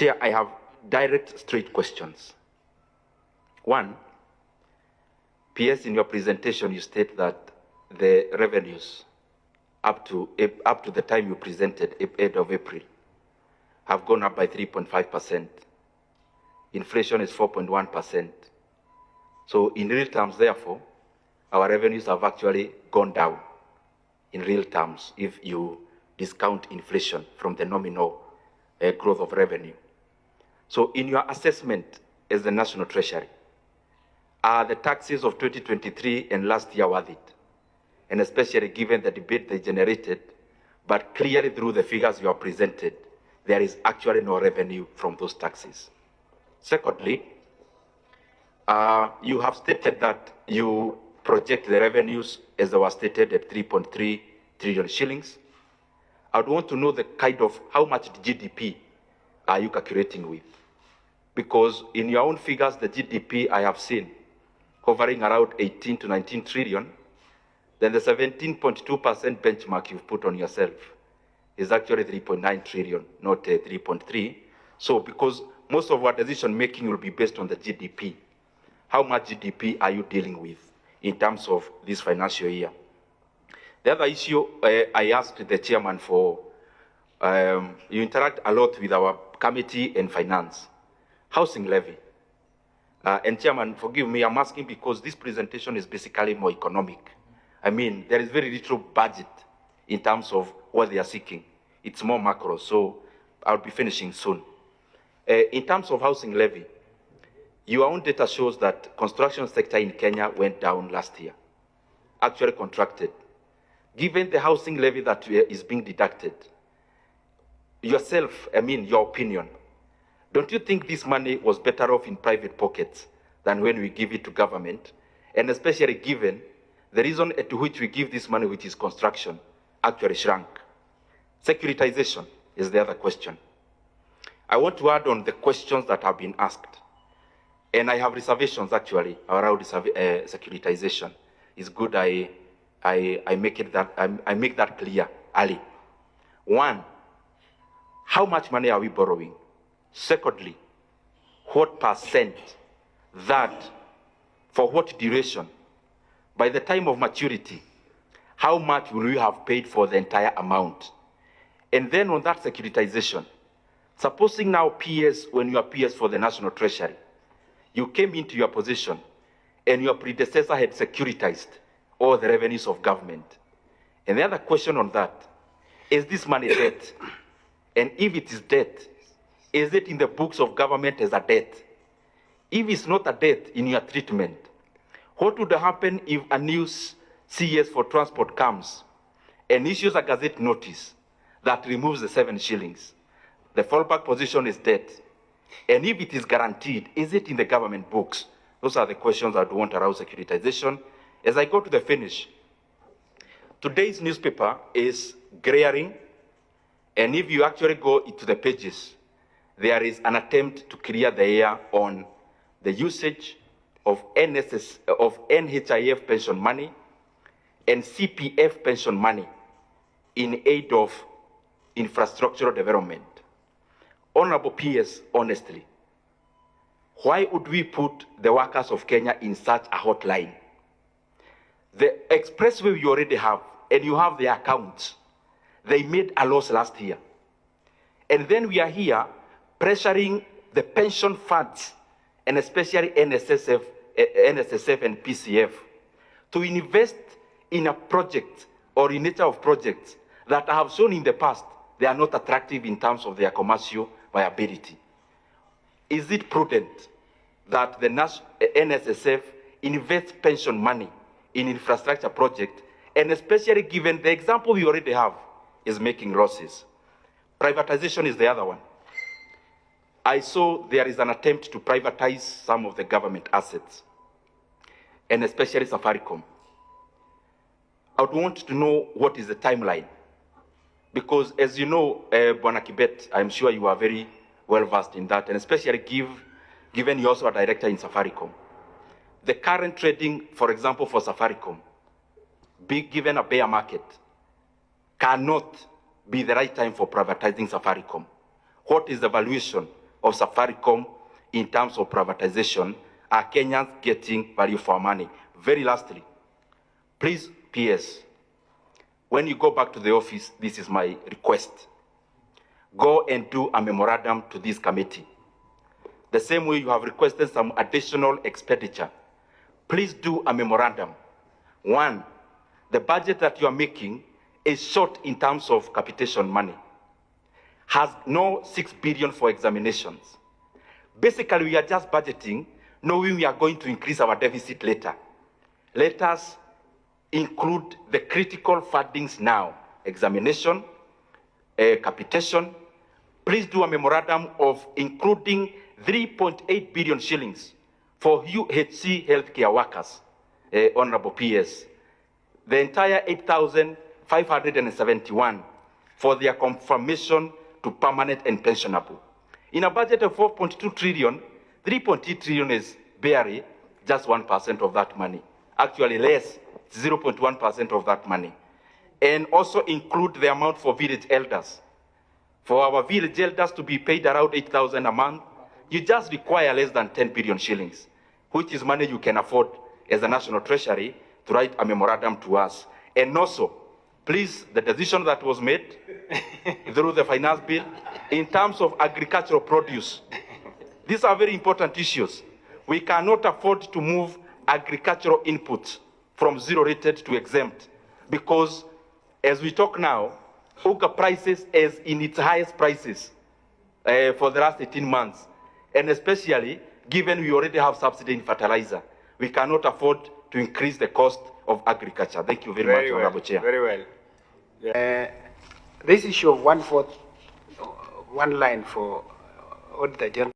Chair, I have direct, straight questions. One, PS, in your presentation, you state that the revenues up to the time you presented, 8th of April, have gone up by 3.5%. Inflation is 4.1%. So in real terms, therefore, our revenues have actually gone down in real terms if you discount inflation from the nominal growth of revenue. So in your assessment as the National Treasury, are the taxes of 2023 and last year worth it? And especially given the debate they generated, but clearly through the figures you have presented, there is actually no revenue from those taxes. Secondly, you have stated that you project the revenues as they were stated at 3.3 trillion shillings. I would want to know the kind of how much GDP are you calculating with? Because in your own figures, the GDP I have seen hovering around 18 to 19 trillion, then the 17.2% benchmark you've put on yourself is actually 3.9 trillion, not 3.3. So because most of our decision making will be based on the GDP, how much GDP are you dealing with in terms of this financial year? The other issue I asked the chairman for, you interact a lot with our committee and finance, housing levy. And chairman, forgive me, I'm asking because this presentation is basically more economic. I mean, there is very little budget in terms of what they are seeking. It's more macro, so I'll be finishing soon. In terms of housing levy, your own data shows that construction sector in Kenya went down last year, actually contracted. Given the housing levy that is being deducted, yourself, I mean, your opinion, don't you think this money was better off in private pockets than when we give it to government? And especially given the reason to which we give this money, which is construction, actually shrunk. Securitization is the other question. I want to add on the questions that have been asked. And I have reservations actually around securitization. It's good I make that clear early. One, how much money are we borrowing? Secondly, what percent, that, for what duration? By the time of maturity, how much will we have paid for the entire amount? And then on that securitization, supposing now PS, when you are PS for the National Treasury, you came into your position and your predecessor had securitized all the revenues of government. And the other question on that, is this money debt? And if it is debt, is it in the books of government as a debt? If it's not a debt in your treatment, what would happen if a new CS for transport comes and issues a gazette notice that removes the 7 shillings? The fallback position is debt. And if it is guaranteed, is it in the government books? Those are the questions I'd want around securitization. As I go to the finish, today's newspaper is glaring, and if you actually go into the pages, there is an attempt to clear the air on the usage of NHIF pension money and CPF pension money in aid of infrastructural development. Honorable PS, honestly, why would we put the workers of Kenya in such a hotline? The expressway you already have, and you have the accounts, they made a loss last year. And then we are here pressuring the pension funds, and especially NSSF and PCF, to invest in a project or in nature of projects that I have shown in the past they are not attractive in terms of their commercial viability. Is it prudent that the NSSF invests pension money in infrastructure projects, and especially given the example we already have is making losses? Privatization is the other one. I saw there is an attempt to privatize some of the government assets, and especially Safaricom. I would want to know what is the timeline. Because as you know, Bwana Kibet, I'm sure you are very well versed in that, and especially given you're also a director in Safaricom. The current trading, for example, for Safaricom, given a bear market, cannot be the right time for privatizing Safaricom. What is the valuation of Safaricom in terms of privatization, are Kenyans getting value for money? Very lastly, please, PS, when you go back to the office, this is my request. Go and do a memorandum to this committee. The same way you have requested some additional expenditure. Please do a memorandum. One, the budget that you are making is short in terms of capitation money. Has no 6 billion for examinations. Basically, we are just budgeting, knowing we are going to increase our deficit later. Let us include the critical fundings now. Examination, capitation. Please do a memorandum of including 3.8 billion shillings for UHC healthcare workers, Honorable PS. The entire 8,571 for their confirmation to permanent and pensionable. In a budget of 4.2 trillion, 3.8 trillion is barely just 1% of that money. Actually less, 0.1% of that money. And also include the amount for village elders. For our village elders to be paid around 8,000 a month, you just require less than 10 billion shillings, which is money you can afford as a National Treasury to write a memorandum to us. And also, please, the decision that was made through the finance bill in terms of agricultural produce, these are very important issues. We cannot afford to move agricultural inputs from zero rated to exempt, because as we talk now, Uga prices is in its highest prices for the last 18 months. And especially given we already have subsidy in fertilizer, we cannot afford to increase the cost of agriculture. Thank you very much, Honorable Chair. Very well. This issue of 1/4, one line for Auditor General.